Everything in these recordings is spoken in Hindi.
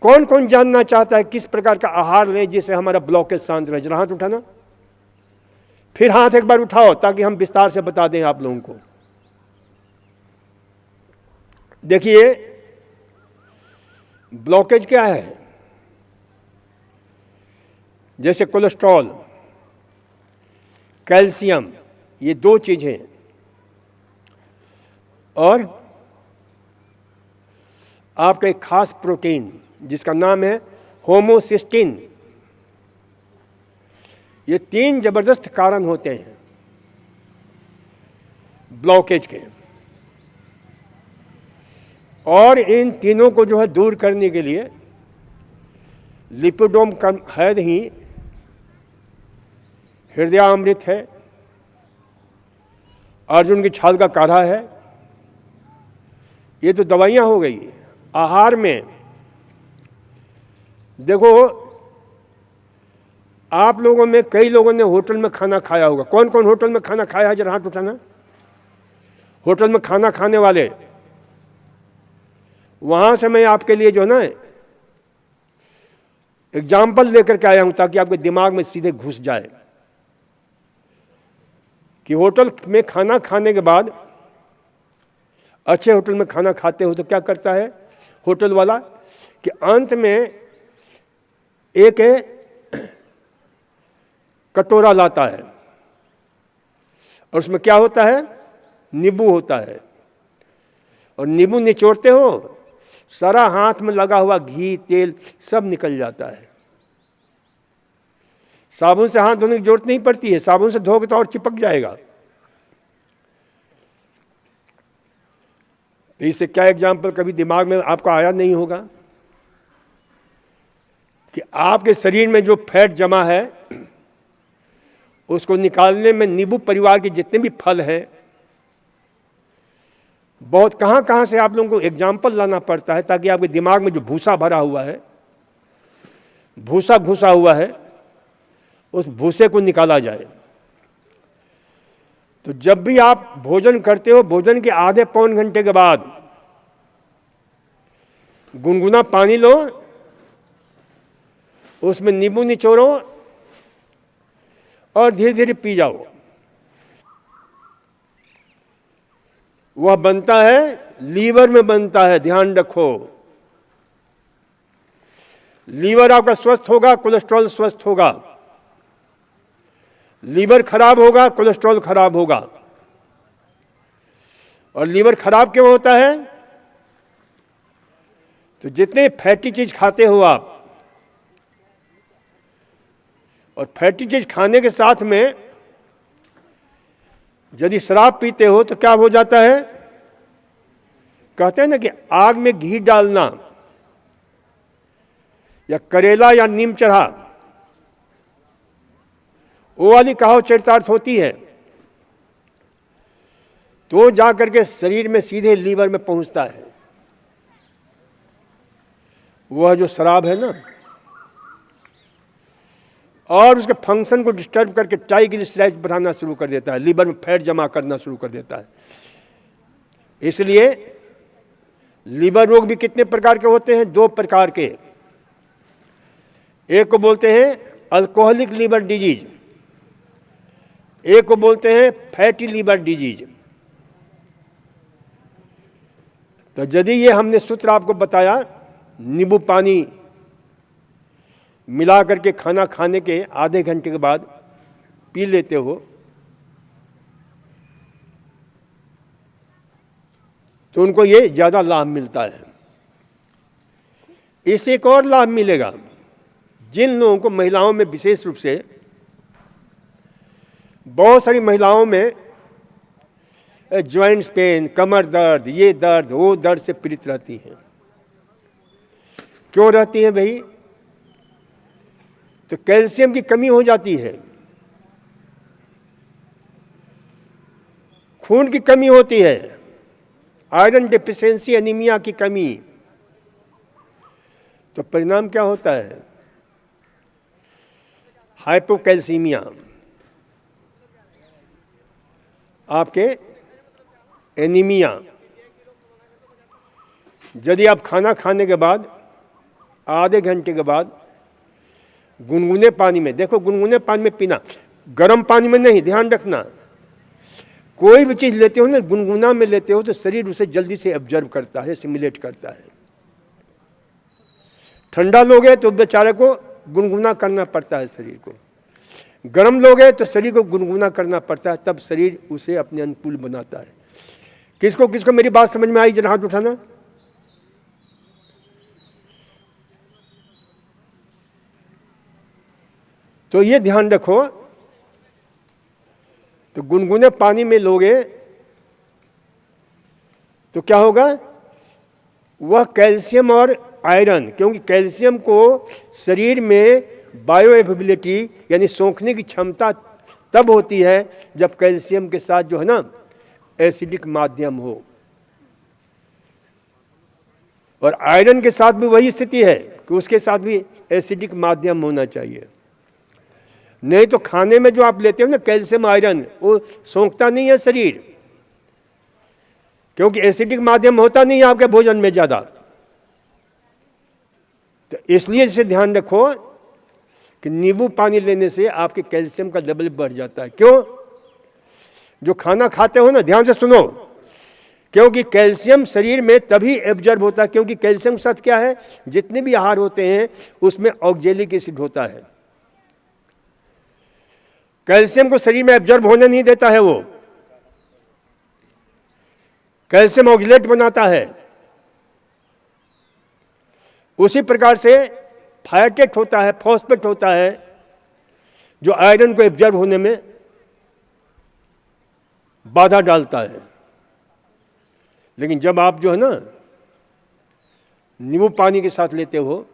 कौन कौन जानना चाहता है किस प्रकार का आहार लें जिससे हमारा ब्लॉकेज शांत रहे? जरा हाथ उठाना, फिर हाथ एक बार उठाओ ताकि हम विस्तार से बता दें आप लोगों को। देखिए, ब्लॉकेज क्या है? जैसे कोलेस्ट्रॉल, कैल्शियम, ये दो चीजें, और आपका एक खास प्रोटीन जिसका नाम है होमोसिस्टिन, ये तीन जबरदस्त कारण होते हैं ब्लॉकेज के। और इन तीनों को जो है दूर करने के लिए लिपिडोम है ही, हृदयामृत है, अर्जुन की छाल का काढ़ा है, ये तो दवाइयाँ हो गई। आहार में देखो, आप लोगों में कई लोगों ने होटल में खाना खाया होगा। कौन कौन होटल में खाना खाया है? जरा हाथ उठाना। होटल में खाना खाने वाले, वहां से मैं आपके लिए जो है ना एग्जाम्पल लेकर के आया हूं ताकि आपके दिमाग में सीधे घुस जाए कि होटल में खाना खाने के बाद, अच्छे होटल में खाना खाते हो तो क्या करता है होटल वाला कि अंत में एक कटोरा लाता है और उसमें क्या होता है? नींबू होता है। और नींबू निचोड़ते हो, सारा हाथ में लगा हुआ घी तेल सब निकल जाता है। साबुन से हाथ धोने की जरूरत नहीं पड़ती है, साबुन से धोगे तो और चिपक जाएगा। तो इससे क्या एग्जाम्पल कभी दिमाग में आपका आया नहीं होगा कि आपके शरीर में जो फैट जमा है उसको निकालने में नींबू परिवार के जितने भी फल हैं, बहुत कहाँ कहाँ से आप लोगों को एग्जाम्पल लाना पड़ता है ताकि आपके दिमाग में जो भूसा भरा हुआ है, भूसा घुसा हुआ है, उस भूसे को निकाला जाए। तो जब भी आप भोजन करते हो, भोजन के आधे पौन घंटे के बाद गुनगुना पानी लो, उसमें नींबू निचोड़ो और धीरे धीरे पी जाओ। वह बनता है लीवर में बनता है, ध्यान रखो। लीवर आपका स्वस्थ होगा, कोलेस्ट्रॉल स्वस्थ होगा। लीवर खराब होगा, कोलेस्ट्रॉल खराब होगा। और लीवर खराब क्यों होता है? तो जितने फैटी चीज खाते हो आप, और फैटी चीज खाने के साथ में यदि शराब पीते हो तो क्या हो जाता है? कहते हैं ना कि आग में घी डालना या करेला या नीम चढ़ा, वो वाली कहावत चरितार्थ होती है तो जाकर के शरीर में सीधे लीवर में पहुंचता है। वह जो शराब है ना, और उसके फंक्शन को डिस्टर्ब करके ट्राइग्लिसराइड्स बढ़ाना शुरू कर देता है, लीवर में फैट जमा करना शुरू कर देता है। इसलिए लीवर रोग भी कितने प्रकार के होते हैं? दो प्रकार के। एक को बोलते हैं अल्कोहलिक लीवर डिजीज, एक को बोलते हैं फैटी लीवर डिजीज। तो यदि ये हमने सूत्र आपको बताया, नींबू पानी मिला करके खाना खाने के आधे घंटे के बाद पी लेते हो, तो उनको ये ज़्यादा लाभ मिलता है। इससे एक और लाभ मिलेगा जिन लोगों को, महिलाओं में विशेष रूप से, बहुत सारी महिलाओं में जॉइंट्स पेन, कमर दर्द, ये दर्द वो दर्द से पीड़ित रहती हैं। क्यों रहती हैं भाई? तो कैल्शियम की कमी हो जाती है, खून की कमी होती है, आयरन डिफिशियंसी, एनीमिया की कमी। तो परिणाम क्या होता है? हाइपोकैल्सीमिया, आपके एनीमिया। यदि आप खाना खाने के बाद आधे घंटे के बाद गुनगुने पानी में, देखो गुनगुने पानी में पीना, गर्म पानी में नहीं, ध्यान रखना। कोई भी चीज़ लेते हो ना, गुनगुना में लेते हो तो शरीर उसे जल्दी से ऑब्जर्व करता है, सिमुलेट करता है। ठंडा लोगे तो बेचारे को गुनगुना करना पड़ता है शरीर को, गर्म लोगे तो शरीर को गुनगुना करना पड़ता है, तब शरीर उसे अपने अनुकूल बनाता है। किसको किसको मेरी बात समझ में आई, जरा हाथ उठाना। तो ये ध्यान रखो, तो गुनगुने पानी में लोगे तो क्या होगा, वह कैल्शियम और आयरन, क्योंकि कैल्शियम को शरीर में बायोएवेबिलिटी यानी सोखने की क्षमता तब होती है जब कैल्शियम के साथ जो है ना एसिडिक माध्यम हो, और आयरन के साथ भी वही स्थिति है कि उसके साथ भी एसिडिक माध्यम होना चाहिए। नहीं तो खाने में जो आप लेते हो ना कैल्शियम आयरन, वो सोखता नहीं है शरीर, क्योंकि एसिडिक माध्यम होता नहीं है आपके भोजन में ज़्यादा। तो इसलिए इसे ध्यान रखो कि नींबू पानी लेने से आपके कैल्शियम का लेवल बढ़ जाता है। क्यों? जो खाना खाते हो ना, ध्यान से सुनो, क्योंकि कैल्शियम शरीर में तभी एब्जॉर्ब होता है, क्योंकि कैल्शियम के साथ क्या है, जितने भी आहार होते हैं उसमें ऑक्जेलिक एसिड होता है। कैल्शियम को शरीर में एब्जॉर्ब होने नहीं देता है, वो कैल्शियम ऑक्जेलेट बनाता है। उसी प्रकार से फायटेट होता है, फॉस्फेट होता है, जो आयरन को एब्जॉर्ब होने में बाधा डालता है। लेकिन जब आप जो है ना नींबू पानी के साथ लेते हो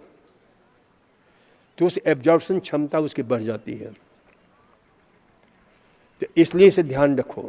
तो उस एब्जॉर्प्शन क्षमता उसकी बढ़ जाती है। तो इसलिए इसे ध्यान रखो।